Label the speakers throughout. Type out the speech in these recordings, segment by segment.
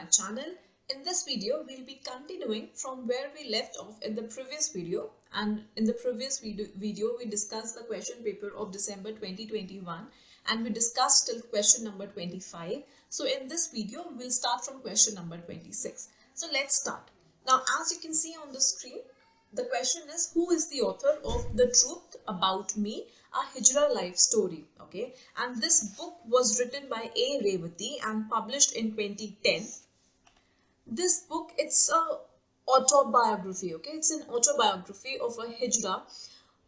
Speaker 1: channel. In this video, we'll be continuing from where we left off in the previous video. And in the previous video, we discussed the question paper of December 2021 and we discussed till question number 25. So in this video, we'll start from question number 26. So let's start. Now, as you can see on the screen, the question is, who is the author of The Truth About Me, a Hijra life story? Okay, and this book was written by A. Revati and published in 2010. This book, it's a autobiography. Okay, it's an autobiography of a Hijra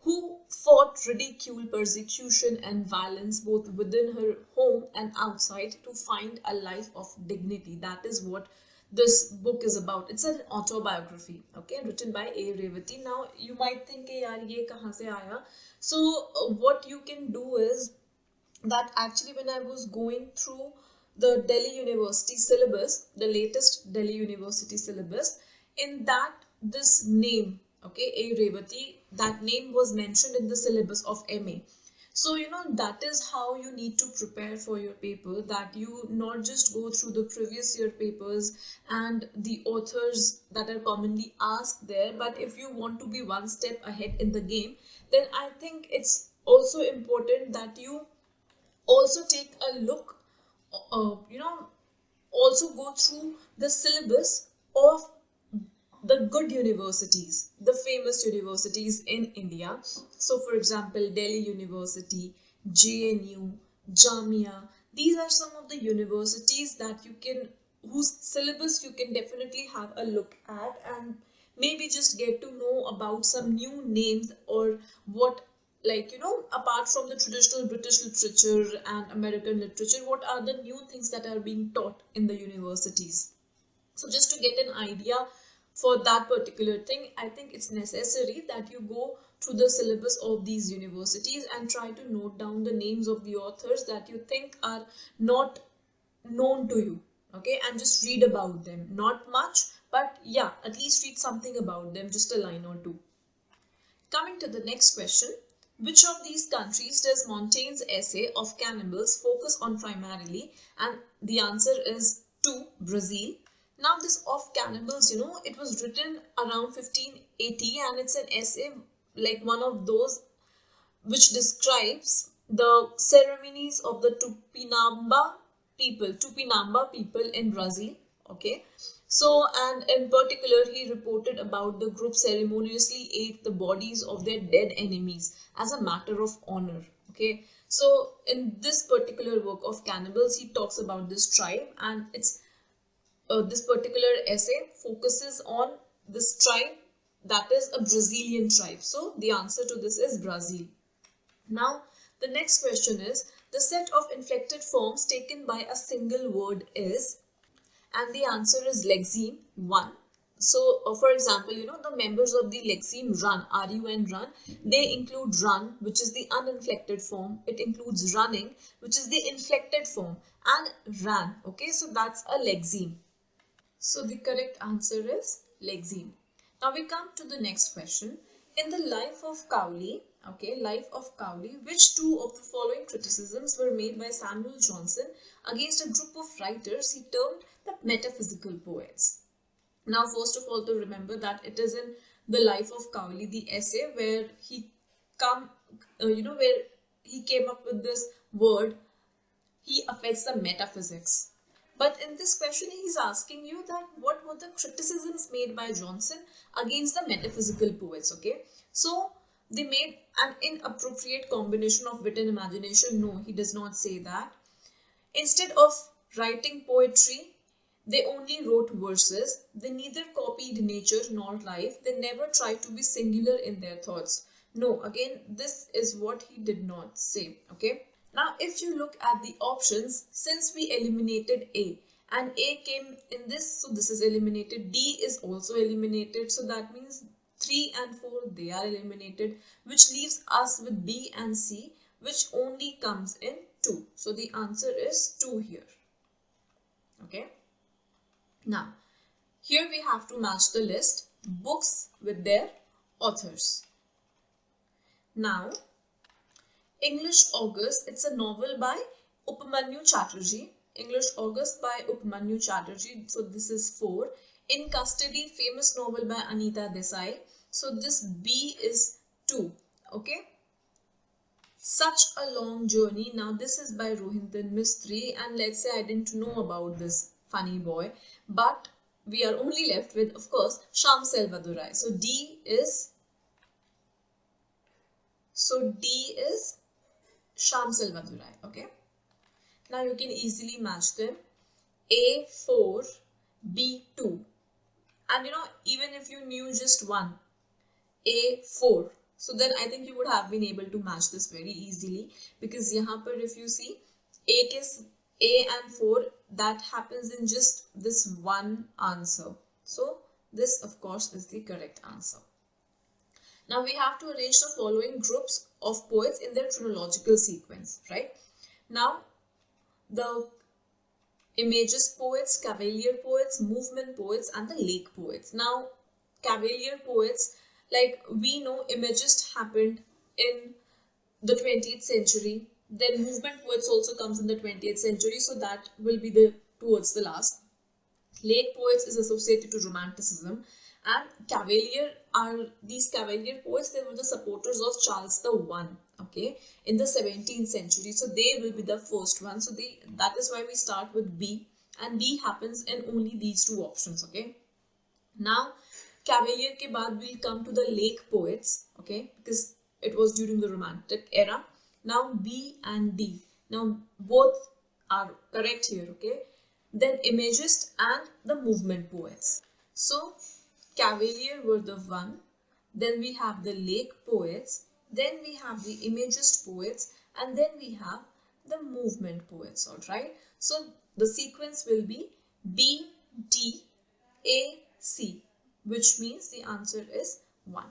Speaker 1: who fought ridicule, persecution and violence both within her home and outside to find a life of dignity. That is what this book is about. It's an autobiography, okay, written by A. Revati. Now you might think, yaar, ye kahan se aaya? So what you can do is that actually when I was going through the Delhi University syllabus, the latest Delhi University syllabus, in that this name, okay, A. Revati, that name was mentioned in the syllabus of MA. So, that is how you need to prepare for your paper, that you not just go through the previous year papers and the authors that are commonly asked there, but if you want to be one step ahead in the game, then I think it's also important that you also take a look, also go through the syllabus of the good universities, the famous universities in India. So for example, Delhi University, JNU, Jamia, these are some of the universities that you can, whose syllabus you can definitely have a look at and maybe just get to know about some new names or what, apart from the traditional British literature and American literature, what are the new things that are being taught in the universities. So just to get an idea for that particular thing, I think it's necessary that you go through the syllabus of these universities and try to note down the names of the authors that you think are not known to you, okay, and just read about them. Not much, but yeah, at least read something about them, just a line or two. Coming to the next question, which of these countries does Montaigne's essay of cannibals focus on primarily? And the answer is 2, Brazil. Now this of cannibals, it was written around 1580 and it's an essay like one of those which describes the ceremonies of the Tupinamba people in Brazil. Okay, so and in particular he reported about the group ceremoniously ate the bodies of their dead enemies as a matter of honor. Okay, so in this particular work of cannibals, he talks about this tribe and it's this particular essay focuses on this tribe that is a Brazilian tribe. So the answer to this is Brazil. Now the next question is, the set of inflected forms taken by a single word is, and the answer is lexeme 1. So for example, the members of the lexeme run, R-U-N, run, they include run, which is the uninflected form. It includes running, which is the inflected form, and ran. Okay, so that's a lexeme. So the correct answer is lexeme. Now we come to the next question. In the life of Cowley, which two of the following criticisms were made by Samuel Johnson against a group of writers he termed the metaphysical poets? Now first of all, to remember that it is in the life of Cowley, the essay where he came up with this word, he affects the metaphysics. But in this question, he's asking you that what were the criticisms made by Johnson against the metaphysical poets, okay? So, they made an inappropriate combination of wit and imagination. No, he does not say that. Instead of writing poetry, they only wrote verses. They neither copied nature nor life. They never tried to be singular in their thoughts. No, again, this is what he did not say, okay? Now, if you look at the options, since we eliminated A and A came in this, so this is eliminated. D is also eliminated. So that means 3 and 4, they are eliminated, which leaves us with B and C, which only comes in 2. So the answer is 2 here. Okay. Now, here we have to match the list, books with their authors. Now, English August, it's a novel by Upamanyu Chatterjee. English August by Upmanyu Chatterjee. So this is 4. In Custody, famous novel by Anita Desai. So this B is 2. Okay. Such a Long Journey. Now this is by Rohinton Mistry, and let's say I didn't know about this funny boy, but we are only left with, of course, Sham Selvadurai. So D is Sham Selvadurai. Okay. Now you can easily match them. A4, B2, and even if you knew just one, A4, so then I think you would have been able to match this very easily, because यहाँ पर if you see A and 4, that happens in just this one answer. So this of course is the correct answer. Now we have to arrange the following groups of poets in their chronological sequence, right? Now the Imagist poets, Cavalier poets, movement poets, and the lake poets. Now Cavalier poets, like we know, Imagist happened in the 20th century. Then movement poets also comes in the 20th century, so that will be the towards the last. Lake poets is associated to Romanticism, and these Cavalier poets. They were the supporters of Charles the One, okay, in the 17th century. So they will be the first one. So that is why we start with B, and B happens in only these two options, okay. Now Cavalier ke baad we'll come to the lake poets, okay, because it was during the Romantic era. Now B and D. Now both are correct here, okay. Then Imagist and the movement poets. So Cavalier were the one. Then we have the lake poets. Then we have the Imagist poets, and then we have the movement poets. All right. So the sequence will be B, D, A, C, which means the answer is 1.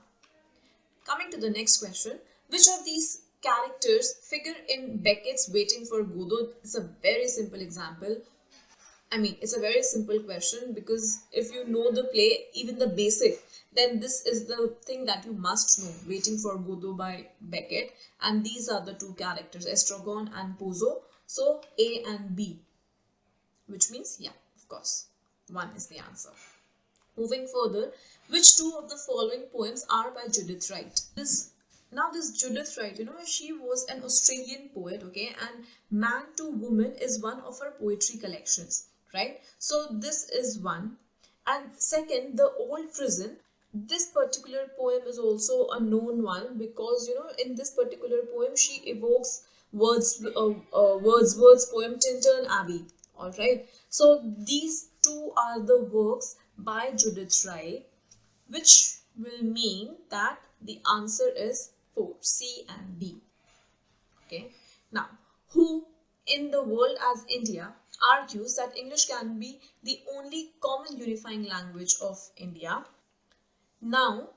Speaker 1: Coming to the next question, which of these characters figure in Beckett's Waiting for Godot? It's a very simple example. I mean, it's a very simple question, because if you know the play, even the basic, then this is the thing that you must know. Waiting for Godot by Beckett, and these are the two characters, Estragon and Pozo. So A and B, which means, yeah, of course, 1 is the answer. Moving further, which two of the following poems are by Judith Wright? This Judith Wright, she was an Australian poet, okay, and Man to Woman is one of her poetry collections, right? So this is one. And second, The Old Prison. This particular poem is also a known one, because in this particular poem she evokes Wordsworth's poem Tintern Abbey. All right. So these two are the works by Judith Wright, which will mean that the answer is 4, C and D. Okay. Now, who in The World as India argues that English can be the only common unifying language of India? Now,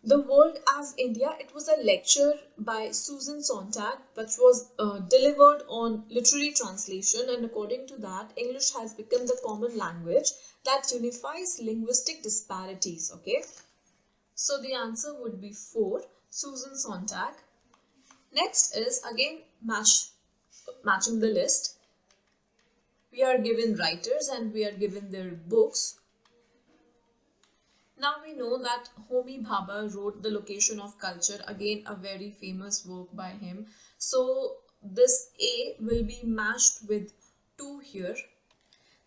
Speaker 1: The World as India, it was a lecture by Susan Sontag, which was delivered on literary translation, and according to that, English has become the common language that unifies linguistic disparities, okay? So the answer would be 4, Susan Sontag. Next is again matching the list. We are given writers and we are given their books. Now we know that Homi Bhabha wrote The Location of Culture, again a very famous work by him. So this A will be matched with 2 here.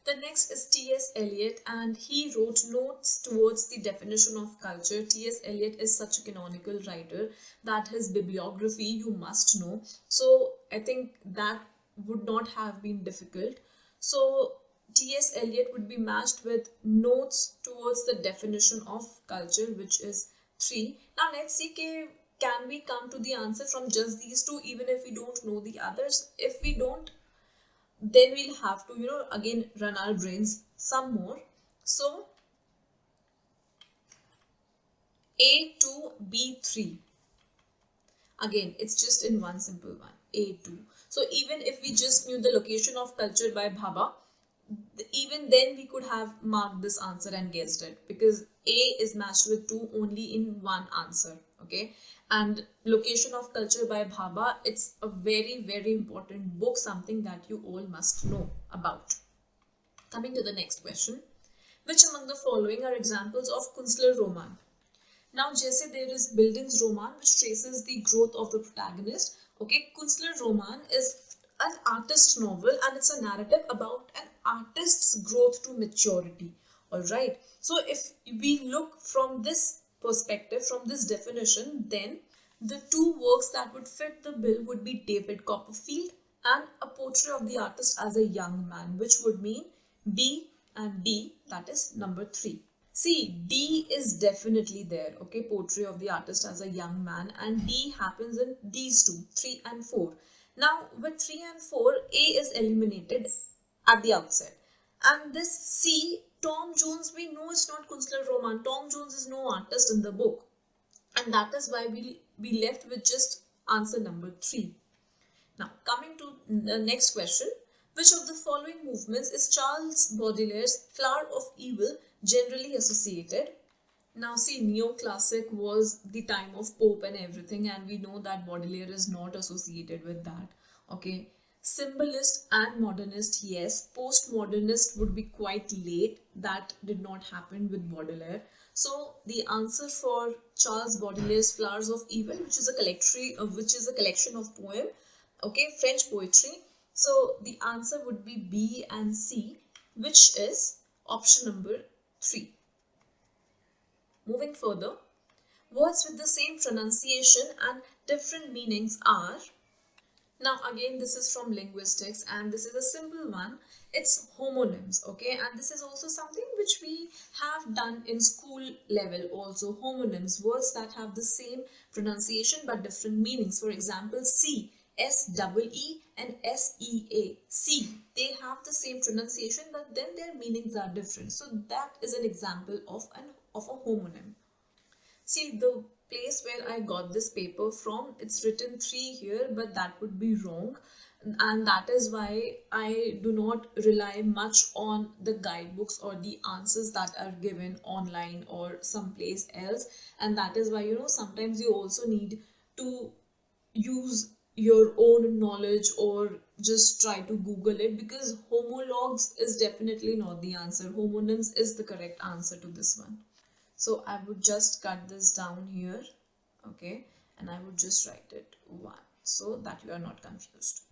Speaker 1: The next is T.S. Eliot, and he wrote Notes Towards the Definition of Culture. T.S. Eliot is such a canonical writer that his bibliography you must know. So I think that would not have been difficult. So T.S. Eliot would be matched with Notes Towards the Definition of Culture, which is 3. Now let's see, can we come to the answer from just these two, even if we don't know the others? If we don't, then we'll have to, again run our brains some more. So A2, B3. Again, it's just in one simple one, A2. So even if we just knew The Location of Culture by Bhabha, even then we could have marked this answer and guessed it, because A is matched with 2 only in one answer, Okay, and Location of Culture by Bhabha, it's a very, very important book, something that you all must know about. Coming to the next question, which among the following are examples of Kunstler Roman? Now, जैसे there is Bildungsroman Roman, which traces the growth of the protagonist. Okay, Kunstler Roman is an artist novel and it's a narrative about an artist's growth to maturity. Alright, so if we look from this perspective, from this definition, then the two works that would fit the bill would be David Copperfield and A Portrait of the Artist as a Young Man, which would mean B and D, that is number 3. See, D is definitely there, okay, Portrait of the Artist as a Young Man, and D happens in these two, 3 and 4. Now, with 3 and 4, A is eliminated at the outset. And this C, Tom Jones, we know it's not Kunstler Roman. Tom Jones is no artist in the book. And that is why we left with just answer number 3. Now, coming to the next question. Which of the following movements is Charles Baudelaire's Flower of Evil generally associated? Now, see, neoclassic was the time of Pope and everything, and we know that Baudelaire is not associated with that. Okay, symbolist and modernist, yes. Postmodernist would be quite late. That did not happen with Baudelaire. So the answer for Charles Baudelaire's Flowers of Evil, which is a collection of poem, okay, French poetry. So the answer would be B and C, which is option number 3. Moving further, words with the same pronunciation and different meanings are. Now again, this is from linguistics and this is a simple one. It's homonyms, okay, and this is also something which we have done in school level also. Homonyms, words that have the same pronunciation but different meanings. For example, see, S-E-E and S-E-A. See, they have the same pronunciation but then their meanings are different. So that is an example of a homonym. See, the place where I got this paper from, it's written 3 here, but that would be wrong. And that is why I do not rely much on the guidebooks or the answers that are given online or someplace else. And that is why, sometimes you also need to use your own knowledge or just try to Google it, because homologs is definitely not the answer. Homonyms is the correct answer to this one. So I would just cut this down here, okay, and I would just write it 1 so that you are not confused.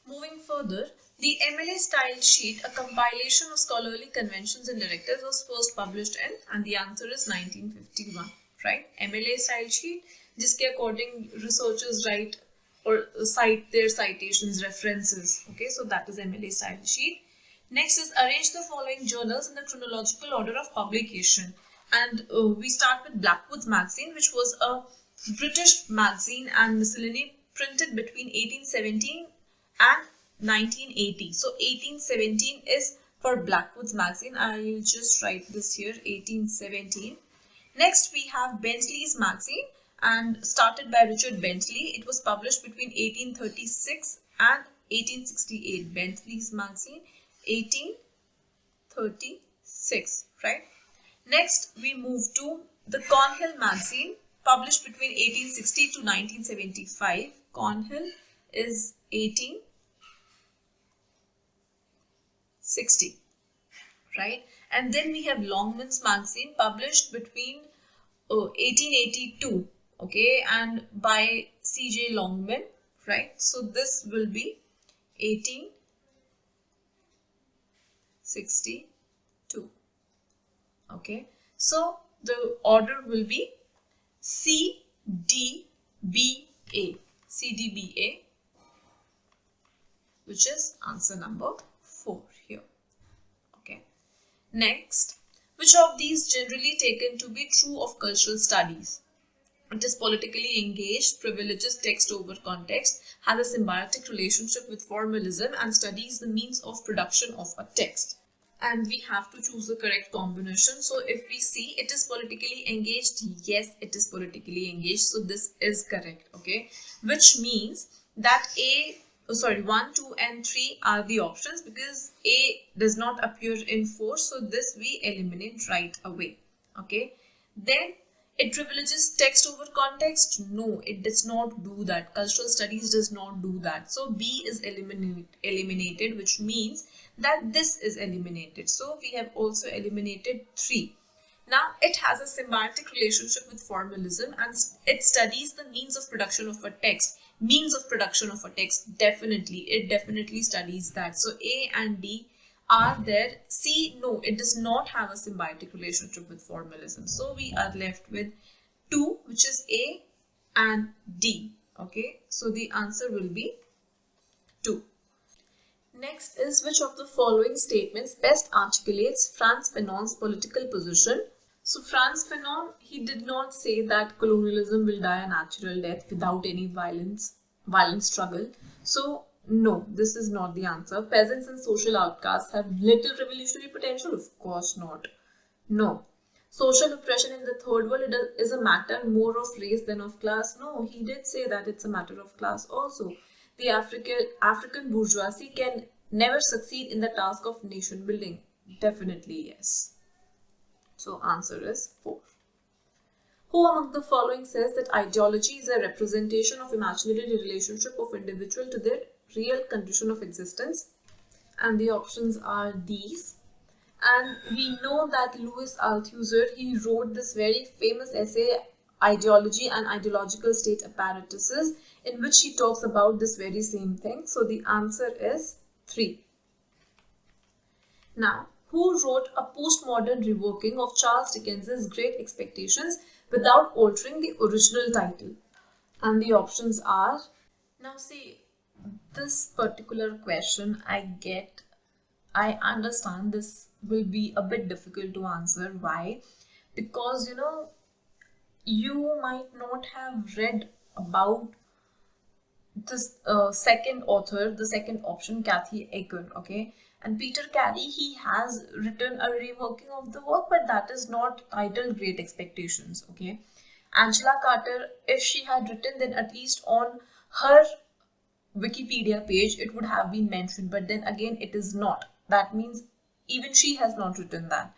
Speaker 1: Moving further, the MLA style sheet, a compilation of scholarly conventions and directives, was first published in, and the answer is 1951, right? MLA style sheet, जिसके according researchers write or cite their citations, references, okay, so that is MLA style sheet. Next is arrange the following journals in the chronological order of publication. And we start with Blackwood's magazine, which was a British magazine and miscellany printed between 1817 and 1980. So 1817 is for Blackwood's magazine. I will just write this here, 1817. Next we have Bentley's magazine, and started by Richard Bentley. It was published between 1836 and 1868. Bentley's magazine, 1836, right? Next, we move to the Cornhill magazine, published between 1860 to 1975. Cornhill is 1860, right? And then we have Longman's magazine, published between 1882, okay, and by C.J. Longman, right? So this will be 1862. Okay, so the order will be C, D, B, A. C, D, B, A, which is answer number 4 here. Okay. Next, which of these generally taken to be true of cultural studies? It is politically engaged, privileges text over context, has a symbiotic relationship with formalism, and studies the means of production of a text. And we have to choose the correct combination. So if we see it is politically engaged, yes, it is politically engaged. So this is correct, okay? Which means that 1, 2 and 3 are the options, because A does not appear in 4. So this we eliminate right away, okay? Then It privileges text over context? No, it does not do that. Cultural studies does not do that. So B is eliminated, which means that this is eliminated. So we have also eliminated 3. Now it has a symbiotic relationship with formalism and it studies the means of production of a text. Means of production of a text, definitely, it definitely studies that. So A and D are there. C, no, it does not have a symbiotic relationship with formalism. So we are left with 2, which is A and D. Okay, so the answer will be 2. Next is, which of the following statements best articulates Frantz Fanon's political position? So Frantz Fanon, he did not say that colonialism will die a natural death without any violent struggle. So no, this is not the answer. Peasants and social outcasts have little revolutionary potential? Of course not. No. Social oppression in the third world is a matter more of race than of class? No, he did say that it's a matter of class also. The African bourgeoisie can never succeed in the task of nation building? Definitely yes. So answer is 4. Who among the following says that ideology is a representation of imaginary relationship of individual to their real condition of existence? And the options are these. And we know that Louis Althusser, he wrote this very famous essay, Ideology and Ideological State Apparatuses, in which he talks about this very same thing. So the answer is 3. Now, who wrote a postmodern reworking of Charles Dickens's Great Expectations without altering the original title? And the options are, now see, this particular question I understand this will be a bit difficult to answer. Why? Because you might not have read about this second author, the second option, Kathy Acker, okay? And Peter Carey, he has written a reworking of the work, but that is not titled Great Expectations, okay? Angela Carter, if she had written, then at least on her Wikipedia page, it would have been mentioned, but then again, it is not. That means even she has not written that.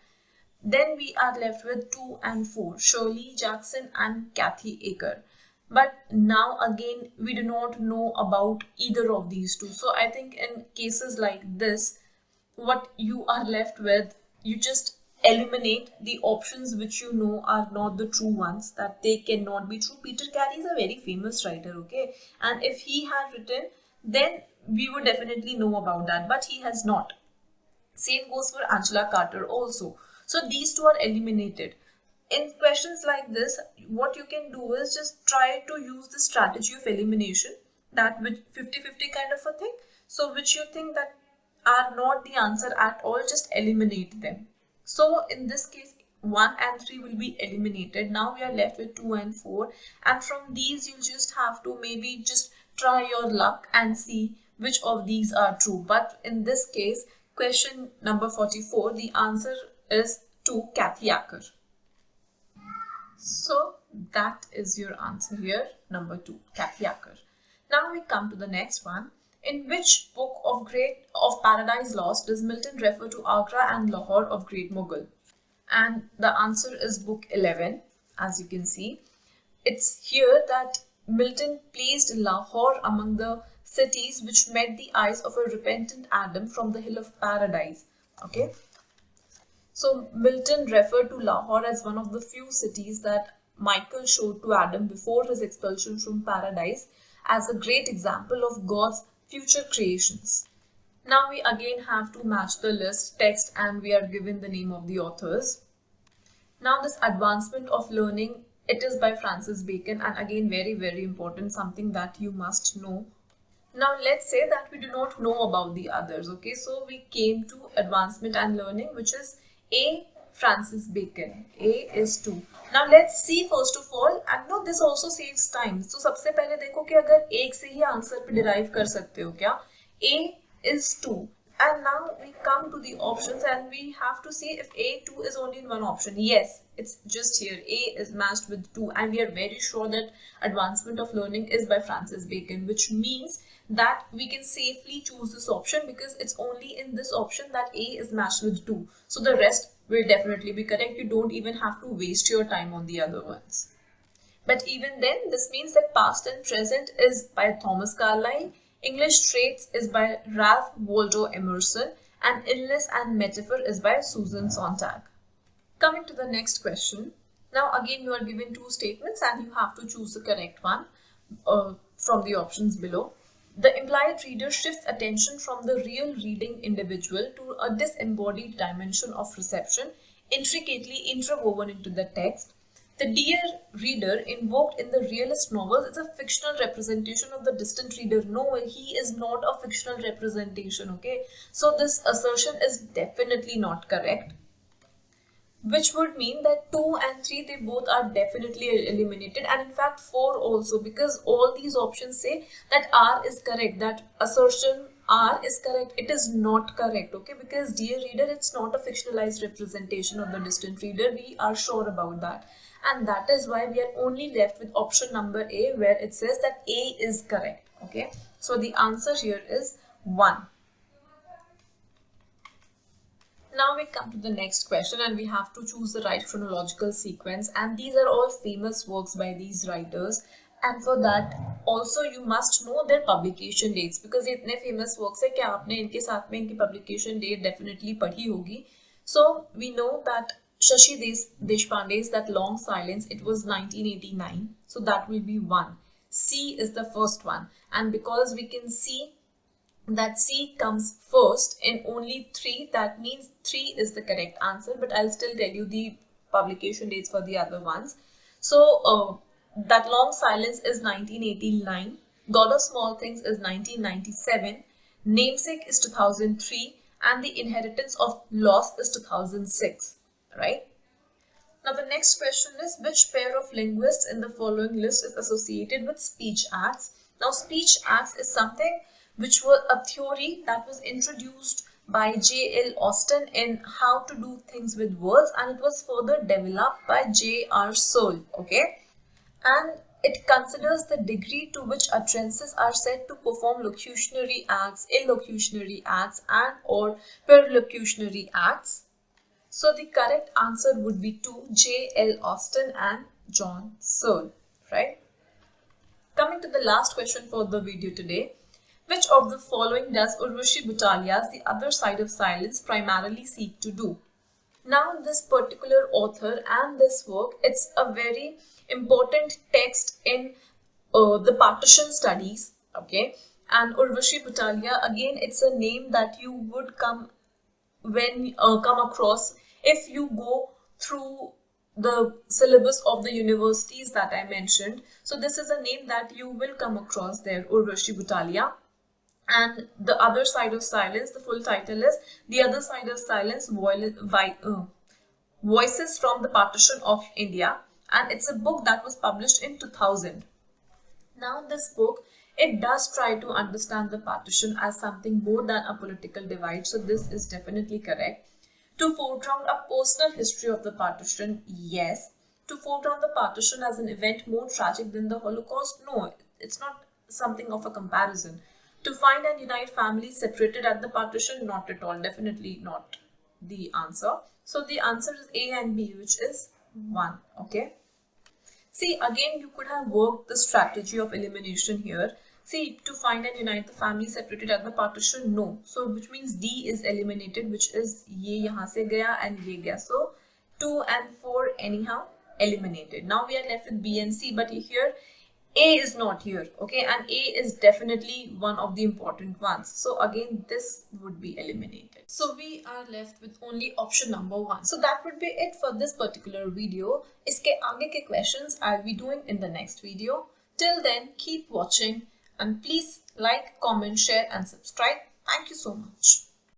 Speaker 1: Then we are left with 2 and 4, Shirley Jackson and Kathy Acker. But now again, we do not know about either of these two. So I think in cases like this, what you are left with, you just eliminate the options which you know are not the true ones, that they cannot be true. Peter Carey is a very famous writer, okay? And if he had written, then we would definitely know about that, but he has not. Same goes for Angela Carter also. So these two are eliminated. In questions like this, what you can do is just try to use the strategy of elimination, that with 50-50 kind of a thing. So which you think that are not the answer at all, just eliminate them. So in this case, 1 and 3 will be eliminated. Now we are left with 2 and 4. And from these, you just have to maybe just try your luck and see which of these are true. But in this case, question number 44, the answer is 2, Kathy Acker. So that is your answer here, number 2, Kathy Acker. Now we come to the next one. In which book of Paradise Lost does Milton refer to Agra and Lahore of Great Mughal? And the answer is book 11, as you can see. It's here that Milton placed Lahore among the cities which met the eyes of a repentant Adam from the hill of paradise. Okay. So Milton referred to Lahore as one of the few cities that Michael showed to Adam before his expulsion from paradise as a great example of God's future creations. Now we again have to match the list, text, and we are given the name of the authors. Now this advancement of learning, it is by Francis Bacon, and again very important, something that you must know. Now let's say that we do not know about the others, okay? So we came to advancement and learning, which is A, Francis Bacon. A is 2. Now let's see first of all, and no, this also saves time. So सबसे पहले देखो कि अगर एक से ही answer पे derive कर सकते हो क्या? A is 2. And now we come to the options and we have to see if A2 is only in one option. Yes, it's just here. A is matched with 2 and we are very sure that advancement of learning is by Francis Bacon, which means that we can safely choose this option because it's only in this option that A is matched with 2. So the rest will definitely be correct. You don't even have to waste your time on the other ones. But even then, this means that past and present is by Thomas Carlyle, English traits is by Ralph Waldo Emerson, and illness and metaphor is by Susan Sontag. Coming to the next question. Now again you are given two statements and you have to choose the correct one from the options below. The implied reader shifts attention from the real reading individual to a disembodied dimension of reception, intricately interwoven into the text. The dear reader invoked in the realist novels is a fictional representation of the distant reader. No, he is not a fictional representation, okay? So this assertion is definitely not correct, which would mean that 2 and 3, they both are definitely eliminated, and in fact 4 also, because all these options say that R is correct, that assertion R is correct. It is not correct, okay, because dear reader, it's not a fictionalized representation of the distant reader. We are sure about that, and that is why we are only left with option number A, where it says that A is correct, okay. So the answer here is 1. Now we come to the next question and we have to choose the right chronological sequence, and these are all famous works by these writers, and for that also you must know their publication dates, because ये इतने famous works है कि आपने इनके साथ में इनकी publication date definitely पढ़ी होगी. So we know that Shashi Deshpande's That Long Silence, it was 1989, so that will be 1. C is the first one, and because we can see that C comes first in only 3, that means 3 is the correct answer, but I'll still tell you the publication dates for the other ones. So That Long Silence is 1989, God of Small Things is 1997, Namesake is 2003, and The Inheritance of Loss is 2006, right? Now the next question is, which pair of linguists in the following list is associated with speech acts? Now speech acts is something which was a theory that was introduced by J.L. Austin in How to Do Things with Words, and it was further developed by J.R. Searle, okay? And it considers the degree to which utterances are said to perform locutionary acts, illocutionary acts, and or perlocutionary acts. So the correct answer would be 2, J.L. Austin and John Searle, right? Coming to the last question for the video today. Which of the following does Urvashi Butalia's The Other Side of Silence primarily seek to do? Now this particular author and this work, it's a very important text in the partition studies, okay? And Urvashi Butalia, again, it's a name that you would come across if you go through the syllabus of the universities that I mentioned. So this is a name that you will come across there, Urvashi Butalia. And The Other Side of Silence, the full title is The Other Side of Silence, Voices from the Partition of India, and it's a book that was published in 2000. Now this book, it does try to understand the partition as something more than a political divide, so this is definitely correct. To foreground a personal history of the partition, yes. To foreground the partition as an event more tragic than the Holocaust, no, it's not something of a comparison. To find and unite families separated at the partition, not at all, definitely not the answer. So the answer is A and B, which is 1, okay. See, again, you could have worked the strategy of elimination here. See, to find and unite the family separated at the partition, no. So, which means D is eliminated, which is ye yahan se gaya and ye gaya. So, 2 and 4 anyhow eliminated. Now we are left with B and C, but here A is not here, okay, and A is definitely one of the important ones. So again, this would be eliminated. So we are left with only option number 1. So that would be it for this particular video. Iske aage ke questions I'll be doing in the next video. Till then, keep watching and please like, comment, share and subscribe. Thank you so much.